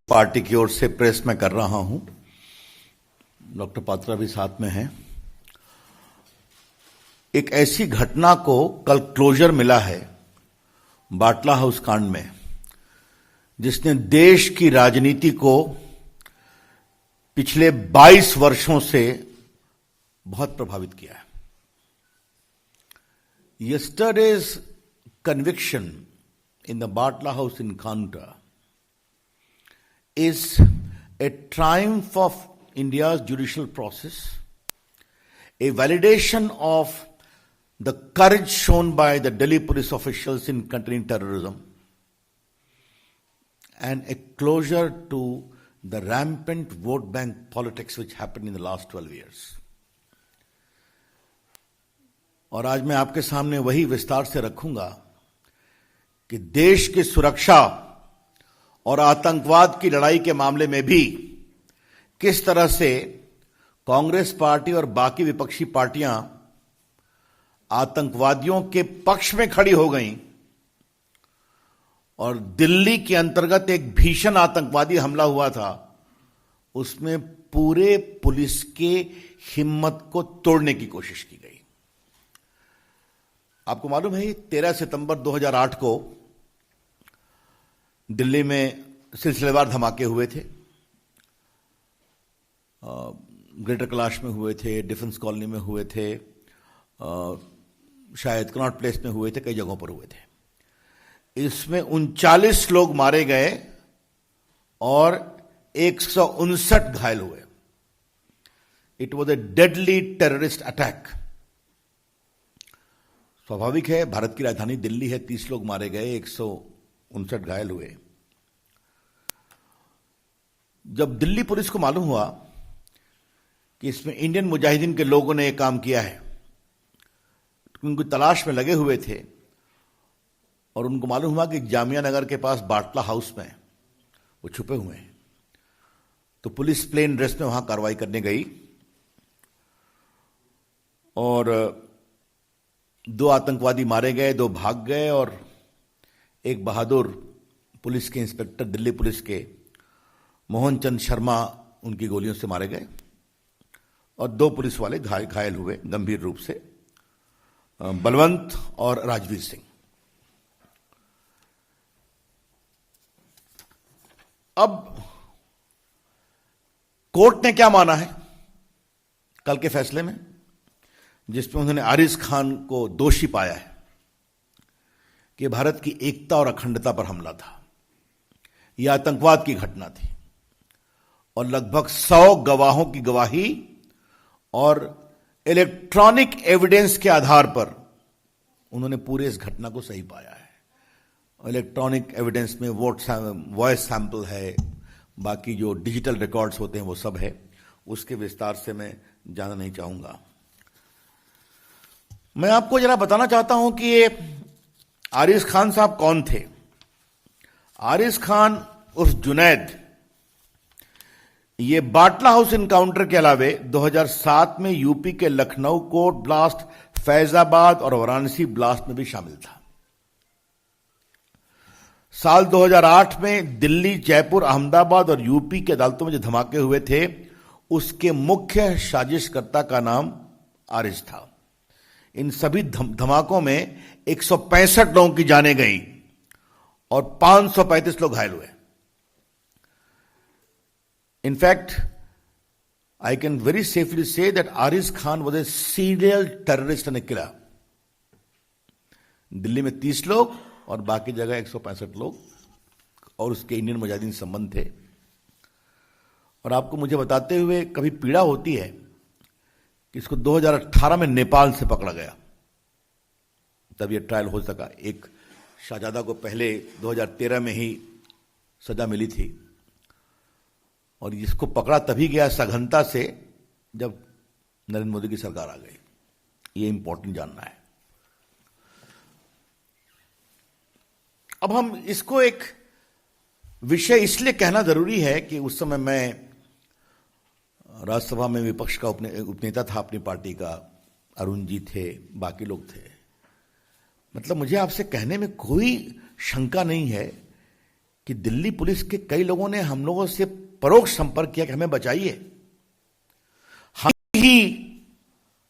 Party की ओर से press में कर रहा हूं। डॉक्टर पात्रा भी साथ में हैं। एक ऐसी घटना को कल क्लोजर मिला है बाटला हाउस कांड में, जिसने देश की राजनीति को पिछले 22 वर्षों से बहुत प्रभावित किया है। Yesterday's conviction in the Batla House encounter is a triumph of India's judicial process, a validation of the courage shown by the Delhi police officials in containing terrorism, and a closure to the rampant vote bank politics which happened in the last 12 years. और आज मैं आपके सामने वही विस्तार से रखूंगा कि देश की सुरक्षा और आतंकवाद की लड़ाई के मामले में भी किस तरह से कांग्रेस पार्टी और बाकी विपक्षी पार्टियां आतंकवादियों के पक्ष में खड़ी हो गईं और दिल्ली के अंतर्गत एक भीषण आतंकवादी हमला हुआ था, उसमें पूरे पुलिस के हिम्मत को तोड़ने की कोशिश की गई। आपको मालूम है 13 सितंबर 2008 को दिल्ली में सिलसिलेवार धमाके हुए थे। ग्रेटर कैलाश में हुए थे, डिफेंस कॉलोनी में हुए थे, शायद कनॉट प्लेस में हुए थे, कई जगहों पर हुए थे। इसमें 39 लोग मारे गए और 159 घायल हुए। It was a deadly terrorist attack. स्वाभाविक है, भारत की राजधानी दिल्ली है, 30 लोग मारे गए, 159 घायल हुए। जब दिल्ली पुलिस को मालूम हुआ कि इसमें इंडियन मुजाहिदीन के लोगों ने यह काम किया है, उनको तलाश में लगे हुए थे और उनको मालूम हुआ कि जामिया नगर के पास बाटला हाउस में वो छुपे हुए हैं, तो पुलिस प्लेन ड्रेस में वहां कार्रवाई करने गई और 2 आतंकवादी मारे गए, 2 भाग गए और एक बहादुर पुलिस के इंस्पेक्टर, दिल्ली पुलिस के मोहन चंद शर्मा, उनकी गोलियों से मारे गए और 2 पुलिस वाले घायल हुए गंभीर रूप से, बलवंत और राजवीर सिंह। अब कोर्ट ने क्या माना है कल के फैसले में, जिसमें उन्होंने आरिज खान को दोषी पाया है कि भारत की एकता और अखंडता पर हमला था, यह आतंकवाद की घटना थी और लगभग 100 गवाहों की गवाही और इलेक्ट्रॉनिक एविडेंस के आधार पर उन्होंने पूरे इस घटना को सही पाया है। इलेक्ट्रॉनिक एविडेंस में वॉइस सैंपल है, बाकी जो डिजिटल रिकॉर्ड्स होते हैं वो सब है, उसके विस्तार से मैं जाना नहीं चाहूंगा। मैं आपको जरा बताना चाहता हूं कि ये आरिज खान साहब कौन थे। आरिज खान उर्फ जुनैद, ये बाटला हाउस इनकाउंटर के अलावे 2007 में यूपी के लखनऊ कोर्ट ब्लास्ट, फैजाबाद और वाराणसी ब्लास्ट में भी शामिल था। साल 2008 में दिल्ली, जयपुर, अहमदाबाद और यूपी की अदालतों में जो धमाके हुए थे, उसके मुख्य साजिशकर्ता का नाम आरिज था। इन सभी धमाकों में 165 लोगों की जानें गई और 535 लोग घायल हुए। In fact, I can very safely say that Ariz Khan was a serial terrorist and a killer. Delhi में 30 लोग और बाकी जगह 165 लोग और उसके इंडियन मुजाहिदीन संबंध थे। और आपको मुझे बताते हुए कभी पीड़ा होती है कि इसको 2018 में नेपाल से पकड़ा गया, तब यह ट्रायल हो सका। एक शाहजादा को पहले 2013 में ही सजा मिली थी और इसको पकड़ा तभी गया सघनता से जब नरेंद्र मोदी की सरकार आ गई। ये इंपॉर्टेंट जानना है। अब हम इसको एक विषय इसलिए कहना जरूरी है कि उस समय मैं राज्यसभा में विपक्ष का उपनेता था अपनी पार्टी का, अरुण जी थे, बाकी लोग थे। मतलब मुझे आपसे कहने में कोई शंका नहीं है कि दिल्ली पुलिस के कई लोगों ने हम लोगों से परोक्ष संपर्क किया कि हमें बचाइए, हम ही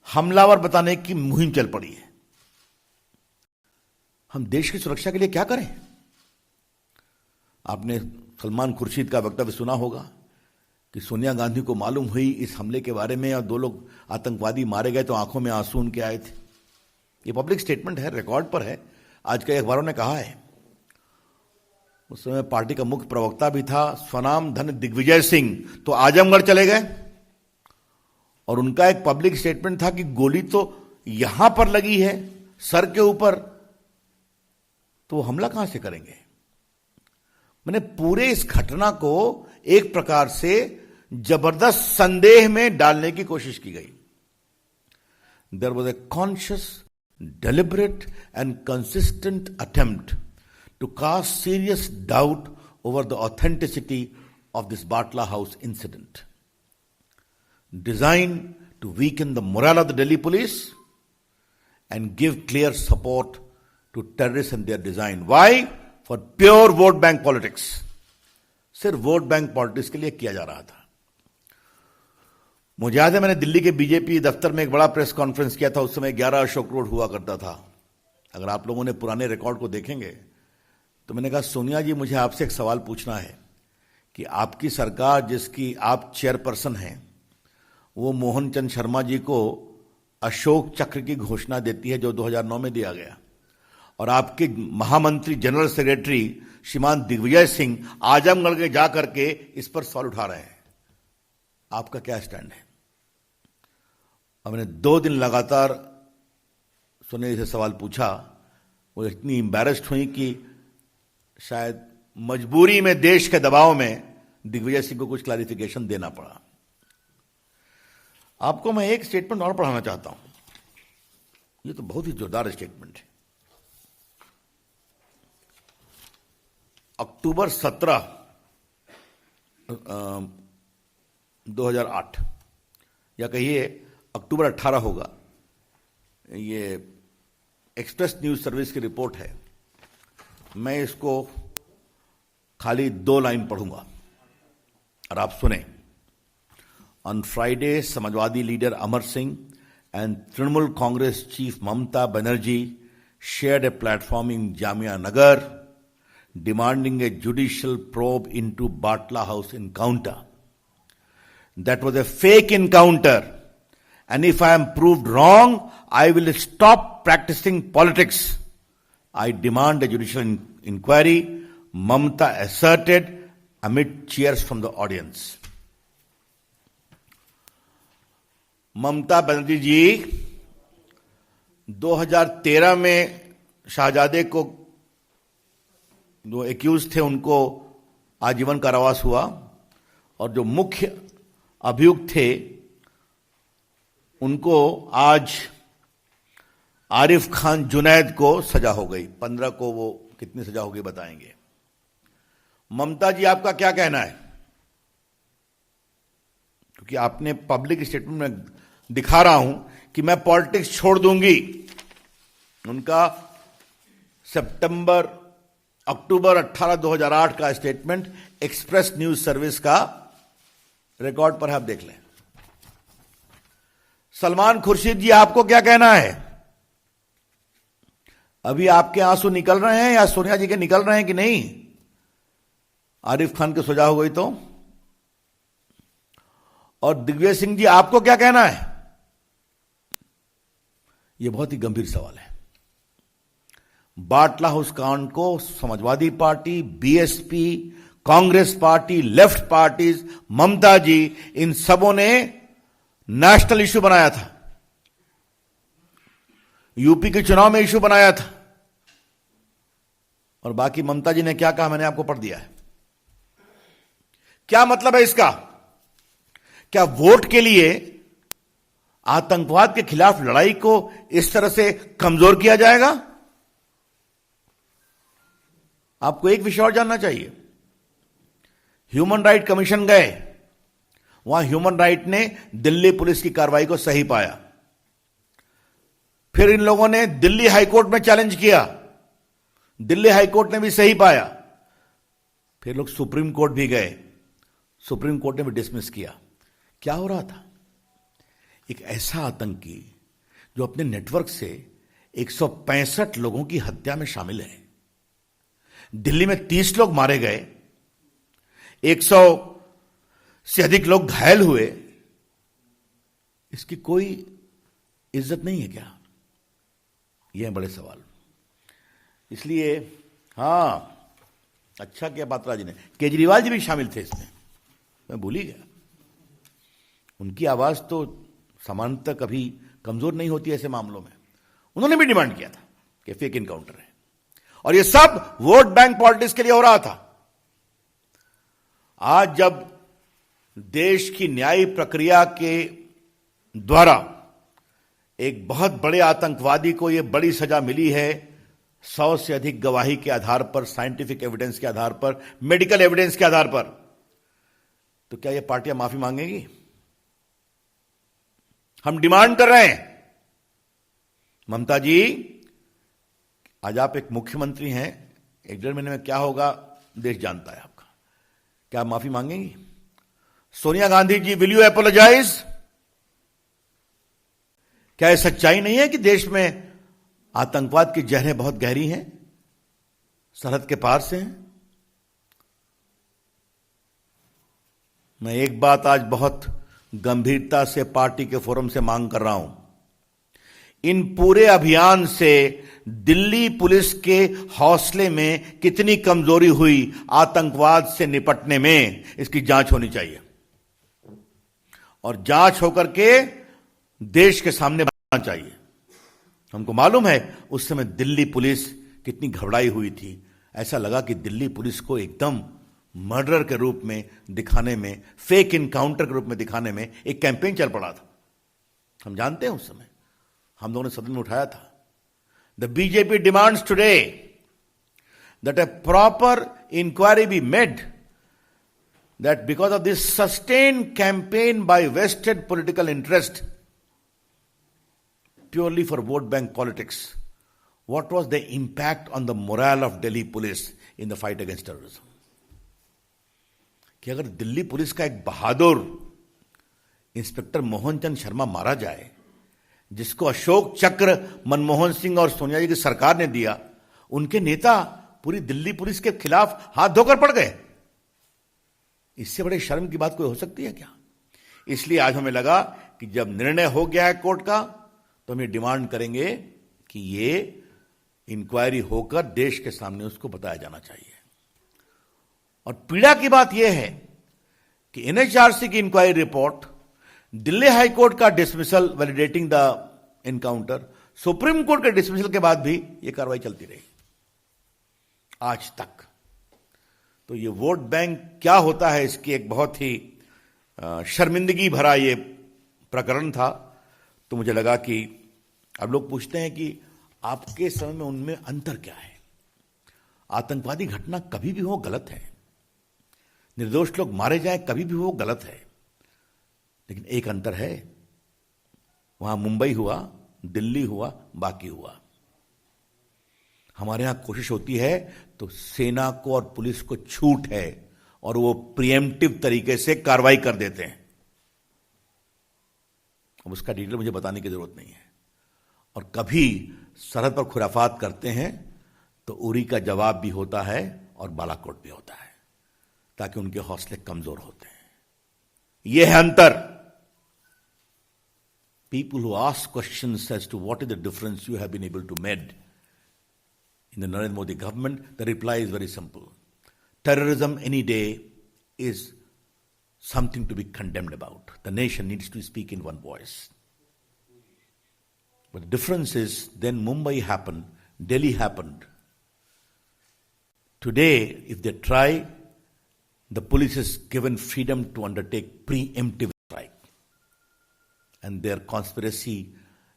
हमलावर बताने की मुहिम चल पड़ी है। हम देश की सुरक्षा के लिए क्या करें? आपने सलमान खुर्शीद का वक्तव्य सुना होगा कि सोनिया गांधी को मालूम हुई इस हमले के बारे में और 2 लोग आतंकवादी मारे गए तो आंखों में आंसू उनके आए थे। ये पब्लिक स्टेटमेंट है, रिकॉर्ड पर है, आज के अखबारों ने कहा है। उस समय पार्टी का मुख्य प्रवक्ता भी था स्वनाम धन दिग्विजय सिंह, तो आजमगढ़ चले गए और उनका एक पब्लिक स्टेटमेंट था कि गोली तो यहां पर लगी है सर के ऊपर, तो हमला कहां से करेंगे? मैंने पूरे इस घटना को एक प्रकार से जबरदस्त संदेह में डालने की कोशिश की गई। There was a conscious, deliberate and consistent attempt to cast serious doubt over the authenticity of this Batla house incident, designed to weaken the morale of the Delhi police and give clear support to terrorists and their design. Why? For pure vote bank politics. सिर्फ vote bank politics के लिए किया जा रहा था। मुझे याद है मैंने दिल्ली के बीजेपी दफ्तर में एक बड़ा प्रेस कॉन्फ्रेंस किया था। उस समय 11 अशोक रोड हुआ करता था। अगर आप लोगों ने पुराने रिकॉर्ड को देखेंगे तो मैंने कहा, सोनिया जी मुझे आपसे एक सवाल पूछना है कि आपकी सरकार जिसकी आप चेयरपर्सन हैं वो मोहन चंद शर्मा जी को अशोक चक्र की घोषणा देती है जो 2009 में दिया गया, और आपके महामंत्री जनरल सेक्रेटरी श्रीमान दिग्विजय सिंह आजमगढ़ के जाकर के इस पर सवाल उठा रहे हैं। आपका क्या स्टैंड है? और मैंने 2 दिन लगातार सोनिया जी से सवाल पूछा। वो इतनी एम्बैरेस्ड हुई कि शायद मजबूरी में, देश के दबाव में दिग्विजय सिंह को कुछ क्लैरिफिकेशन देना पड़ा। आपको मैं एक स्टेटमेंट और पढ़ाना चाहता हूं। ये तो बहुत ही जोरदार स्टेटमेंट है। अक्टूबर 17, 2008 या कहिए अक्टूबर 18 होगा। ये एक्सप्रेस न्यूज सर्विस की रिपोर्ट है। मैं इसको खाली 2 लाइन पढ़ूंगा और आप सुने। On Friday, Samajwadi leader Amar Singh and Trinamool Congress chief Mamata Banerjee shared a platform in Jamia Nagar demanding a judicial probe into Batla House encounter. That was a fake encounter, and if I am proved wrong, I will stop practicing politics. I demand a judicial inquiry, Mamata asserted amid cheers from the audience. Mamata Banerjee जी 2013 में शाहजादे को जो accused थे उनको आजीवन कारावास हुआ, और जो मुख्य अभियुक्त थे उनको आज आरिफ खान जुनैद को सजा हो गई। 15 को वो कितनी सजा होगी बताएंगे। ममता जी आपका क्या कहना है? क्योंकि आपने पब्लिक स्टेटमेंट में दिखा रहा हूं कि मैं पॉलिटिक्स छोड़ दूंगी। उनका अक्टूबर 18, 2008 का स्टेटमेंट एक्सप्रेस न्यूज सर्विस का रिकॉर्ड पर है, आप देख लें। सलमान खुर्शीद जी आपको क्या कहना है? अभी आपके आंसू निकल रहे हैं या सोनिया जी के निकल रहे हैं कि नहीं? आरिफ खान की सजा हो गई तो। और दिग्विजय सिंह जी आपको क्या कहना है? यह बहुत ही गंभीर सवाल है। बाटला हाउस कांड को Samajwadi party, BSP, Congress party, left parties, Mamata ji, इन सबों ने नेशनल इश्यू बनाया था। यूपी के चुनाव में इश्यू बनाया था। और बाकी ममता जी ने क्या कहा मैंने आपको पढ़ दिया है। क्या मतलब है इसका? क्या वोट के लिए आतंकवाद के खिलाफ लड़ाई को इस तरह से कमजोर किया जाएगा? आपको एक विषय और जानना चाहिए। ह्यूमन राइट कमीशन गए, वहां ह्यूमन राइट ने दिल्ली पुलिस की कार्रवाई को सही पाया। फिर इन लोगों ने दिल्ली हाईकोर्ट में चैलेंज किया, दिल्ली हाईकोर्ट ने भी सही पाया। फिर लोग सुप्रीम कोर्ट भी गए, सुप्रीम कोर्ट ने भी डिसमिस किया। क्या हो रहा था? एक ऐसा आतंकी जो अपने नेटवर्क से 165 लोगों की हत्या में शामिल है, दिल्ली में 30 लोग मारे गए, 100 से अधिक लोग घायल हुए, इसकी कोई इज्जत नहीं है क्या? यह है बड़े सवाल। इसलिए हां, अच्छा किया पात्रा जी ने, केजरीवाल जी भी शामिल थे इसमें, मैं भूल ही गया। उनकी आवाज तो सामान्यतः कभी कमजोर नहीं होती ऐसे मामलों में। उन्होंने भी डिमांड किया था कि फेक इनकाउंटर है, और यह सब वोट बैंक पॉलिटिक्स के लिए हो रहा था। आज जब देश की न्याय प्रक्रिया के द्वारा एक बहुत बड़े आतंकवादी को यह बड़ी सजा मिली है, 100 से अधिक गवाही के आधार पर, साइंटिफिक एविडेंस के आधार पर, मेडिकल एविडेंस के आधार पर, तो क्या यह पार्टियां माफी मांगेगी? हम डिमांड कर रहे हैं, ममता जी, आज आप एक मुख्यमंत्री हैं, 1-1.5 महीने में क्या होगा देश जानता है आपका। क्या आप माफी मांगेंगी? Sonia Gandhi ji, will you apologise? क्या यह सच्चाई नहीं है कि देश में आतंकवाद की जहरें बहुत गहरी हैं, सरहद के पार से हैं? मैं एक बात आज बहुत गंभीरता से पार्टी के फोरम से मांग कर रहा हूं, इन पूरे अभियान से दिल्ली पुलिस के हौसले में कितनी कमजोरी हुई आतंकवाद से निपटने में, इसकी जांच होनी चाहिए, और जांच होकर के देश के सामने आना चाहिए। हमको मालूम है उस समय दिल्ली पुलिस कितनी घबराई हुई थी। ऐसा लगा कि दिल्ली पुलिस को एकदम मर्डर के रूप में दिखाने में, फेक इनकाउंटर के रूप में दिखाने में एक कैंपेन चल पड़ा था। हम जानते हैं उस समय हम लोगों ने सदन में उठाया था। The BJP demands today that a proper inquiry be made, that because of this sustained campaign by vested political interest purely for vote bank politics, what was the impact on the morale of Delhi police in the fight against terrorism? कि अगर Delhi police का एक बहादुर inspector Mohan Chand Sharma मारा जाए, जिसको अशोक चक्र मनमोहन सिंह और सोनिया जी की सरकार ने दिया, उनके नेता पूरी दिल्ली पुलिस के खिलाफ हाथ धोकर पड़ गए, इससे बड़े शर्म की बात कोई हो सकती है क्या? इसलिए आज हमें लगा कि जब निर्णय हो गया है कोर्ट का, तो हम ये डिमांड करेंगे कि ये इंक्वायरी होकर देश के सामने उसको बताया जाना चाहिए। और पीड़ा की बात यह है कि एनएचआरसी की inquiry report, Delhi high court का dismissal validating the encounter, Supreme Court के डिसमिसल के बाद भी यह कार्रवाई चलती रही आज तक। तो ये वोट बैंक क्या होता है, इसकी एक बहुत ही शर्मिंदगी भरा ये प्रकरण था। तो मुझे लगा कि अब लोग पूछते हैं कि आपके समय में उनमें अंतर क्या है? आतंकवादी घटना कभी भी हो गलत है, निर्दोष लोग मारे जाएं कभी भी हो गलत है, लेकिन एक अंतर है, वहां मुंबई हुआ, दिल्ली हुआ, बाकी हुआ। हमारे यहां कोशिश होती है तो सेना को और पुलिस को छूट है और वो प्रिएम्प्टिव तरीके से कार्रवाई कर देते हैं। अब उसका डिटेल मुझे बताने की जरूरत नहीं है। और कभी सरहद पर खुराफात करते हैं तो उरी का जवाब भी होता है और बालाकोट भी होता है, ताकि उनके हौसले कमजोर होते हैं। यह है अंतर। People who ask questions as to what is the difference you have been able to make in the Narendra Modi government, the reply is very simple. Terrorism any day is something to be condemned about. The nation needs to speak in one voice. But the difference is, then Mumbai happened, Delhi happened. Today, if they try, the police is given freedom to undertake preemptive strike. And their conspiracy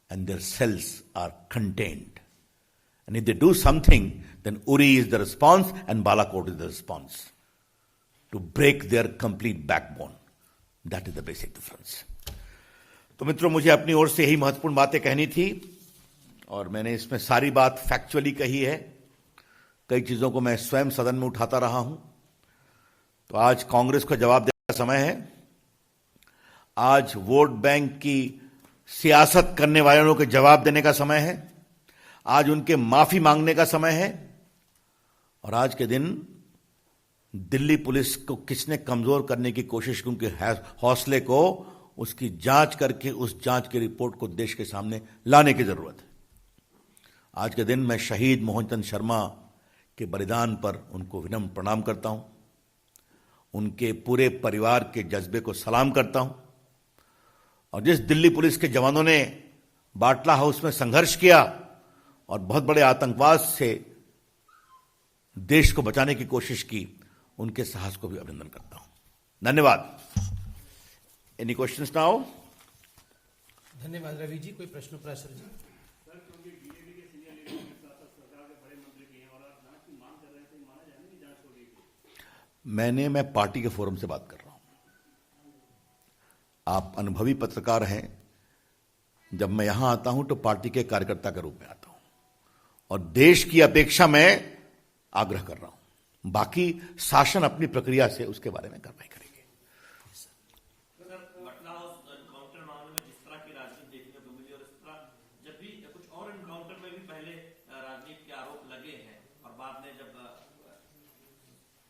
and their cells are contained. And if they do something, then Uri is the response and Balakot is the response. To break their complete backbone. That is the basic difference. तो मित्रों, मुझे अपनी ओर से यही महत्वपूर्ण बातें कहनी थी और मैंने इसमें सारी बात फैक्चुअली कही है। कई चीजों को मैं स्वयं सदन में उठाता रहा हूं तो आज कांग्रेस को जवाब देने का समय है। आज वोट बैंक की सियासत करने वालों को जवाब देने का समय है। आज उनके माफी मांगने का समय है। और आज के दिन दिल्ली पुलिस को किसने कमजोर करने की कोशिश की, उनके हौसले को, उसकी जांच करके उस जांच की रिपोर्ट को देश के सामने लाने की जरूरत है। आज के दिन मैं शहीद मोहनचंद शर्मा के बलिदान पर उनको विनम्र प्रणाम करता हूं, उनके पूरे परिवार के जज्बे को सलाम करता हूं। और जिस दिल्ली पुलिस के जवानों ने बाटला हाउस में संघर्ष किया और बहुत बड़े आतंकवाद से देश को बचाने की कोशिश की, उनके साहस को भी अभिनंदन करता हूं। धन्यवाद। Any questions now? धन्यवाद रवि जी। कोई प्रश्न प्रासर जी? मैं पार्टी के फोरम से बात कर रहा हूं। आप अनुभवी पत्रकार हैं। जब मैं यहां आता हूं तो पार्टी के कार्यकर्ता के रूप में आता हूं और देश की अपेक्षा में आग्रह कर रहा हूं। बाकी शासन अपनी प्रक्रिया से उसके बारे में कार्रवाई करेंगे। बटला हाउस एनकाउंटर मामले में जिस तरह की राजनीति देखने को मिली और इस तरह जब भी कुछ और एनकाउंटर में भी पहले राजनीति के आरोप लगे हैं और बाद में जब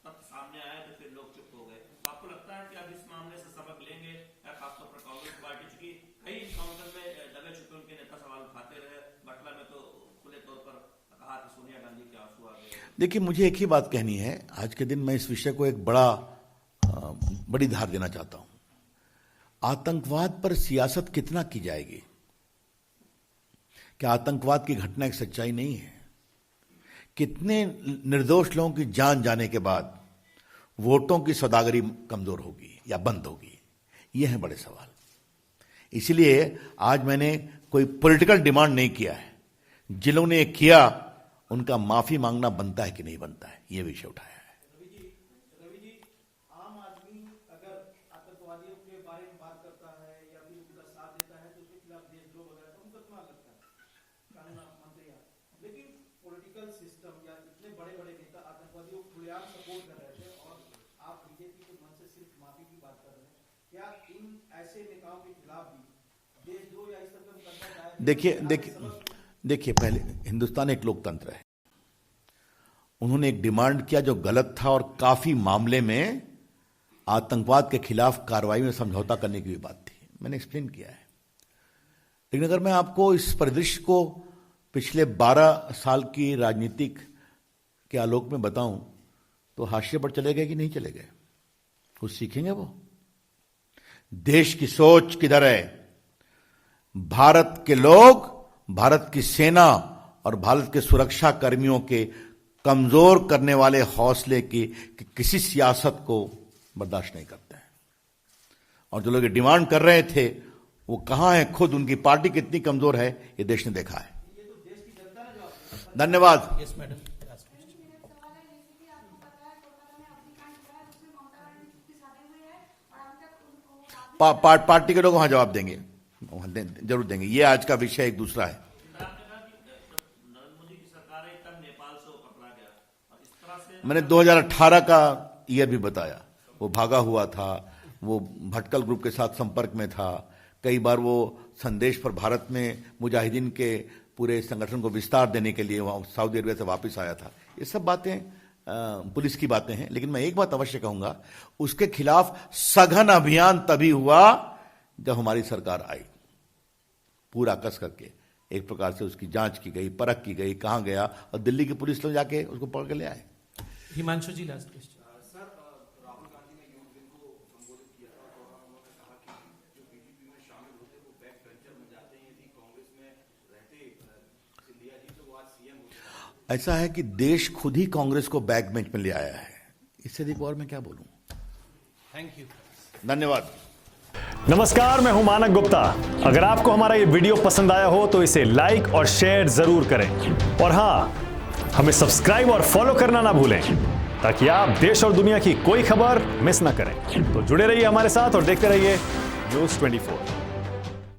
तथ्य सामने आया तो फिर लोग चुप हो गए, तो आपको लगता है कि अब इस मामले से सबक लेंगे, खासतौर पर कांग्रेस पार्टी, चूंकि कई एनकाउंटर में दबे छुपे उनके नेता सवाल उठाते रहे, बटला में तो खुले तौर पर कहा कि सोनिया गांधी के आंसू आ गए। देखिए, मुझे एक ही बात कहनी है। आज के दिन मैं इस विषय को एक बड़ी धार देना चाहता हूं। आतंकवाद पर सियासत कितना की जाएगी? क्या आतंकवाद की घटना एक सच्चाई नहीं है? कितने निर्दोष लोगों की जान जाने के बाद वोटों की सौदागरी कमजोर होगी या बंद होगी? ये हैं बड़े सवाल। इसलिए आज मैंने कोई पॉलिटिकल डिमांड नहीं किया है। जिन लोगों ने किया उनका माफी मांगना बनता है कि नहीं बनता है, यह विषय उठाया है। रवि जी, आम आदमी अगर आतंकवादियों के बारे में बात करता है या फिर उनका साथ देता है तो उसके खिलाफ देशद्रोह वगैरह का मुकदमा लगता है, कानून मंत्री। लेकिन पॉलिटिकल सिस्टम या इतने बड़े बड़े नेता आतंकवादियों को खुलेआम सपोर्ट कर रहे थे और आप बीजेपी के मन से सिर्फ माफी की बात कर रहे हैं। क्या इन ऐसे नेताओं के खिलाफ भी देशद्रोह या इस तरह का मुकदमा दायर? देखिए, पहले हिंदुस्तान एक लोकतंत्र है। उन्होंने एक डिमांड किया जो गलत था और काफी मामले में आतंकवाद के खिलाफ कार्रवाई में समझौता करने की भी बात थी। मैंने एक्सप्लेन किया है। लेकिन अगर मैं आपको इस परिदृश्य को पिछले 12 साल की राजनीतिक के आलोक में बताऊं तो हाशिए पर चले गए कि नहीं चले गए? कुछ सीखेंगे वो? देश की सोच किधर है? भारत के लोग, भारत की सेना और भारत के सुरक्षा कर्मियों के कमजोर करने वाले हौसले की किसी सियासत को बर्दाश्त नहीं करते हैं। और जो लोग डिमांड कर रहे थे वो कहां है? खुद उनकी पार्टी कितनी कमजोर है ये देश ने देखा है। धन्यवाद। Yes madam. पार्टी के लोग वहां जवाब देंगे, जरूर देंगे। ये आज का विषय एक दूसरा है। मैंने 2018 का ईयर भी बताया। वो भागा हुआ था, वो भटकल ग्रुप के साथ संपर्क में था। कई बार वो संदेश पर भारत में मुजाहिदीन के पूरे संगठन को विस्तार देने के लिए वहां सऊदी अरबिया से वापस आया था। ये सब बातें पुलिस की बातें हैं। लेकिन मैं एक बात अवश्य कहूंगा, उसके खिलाफ सघन अभियान तभी हुआ जब हमारी सरकार आई। पूरा कस करके एक प्रकार से उसकी जांच की गई, परख की गई, कहां गया, और दिल्ली की पुलिस लोग जाके उसको पकड़ के ले आए। Himanshu ji, last question. Sir, Rahul Gandhi ने यूथ विंग को संबोधित किया था और उन्होंने कहा कि जो बीजेपी में शामिल होते वो बैक बेंचर में जाते हैं। यदि कांग्रेस में रहते सिंधिया जी तो वो आज सीएम होते। ऐसा है कि देश खुद ही कांग्रेस को बैक बेंच में ले आया है। इससे अधिक और मैं क्या बोलूं? Thank you. धन्यवाद। नमस्कार, मैं हूं मानक गुप्ता। अगर आपको हमारा ये वीडियो पसंद आया हो तो इसे लाइक और शेयर जरूर करें। और हां, हमें सब्सक्राइब और फॉलो करना ना भूलें ताकि आप देश और दुनिया की कोई खबर मिस ना करें। तो जुड़े रहिए हमारे साथ और देखते रहिए न्यूज़ 24।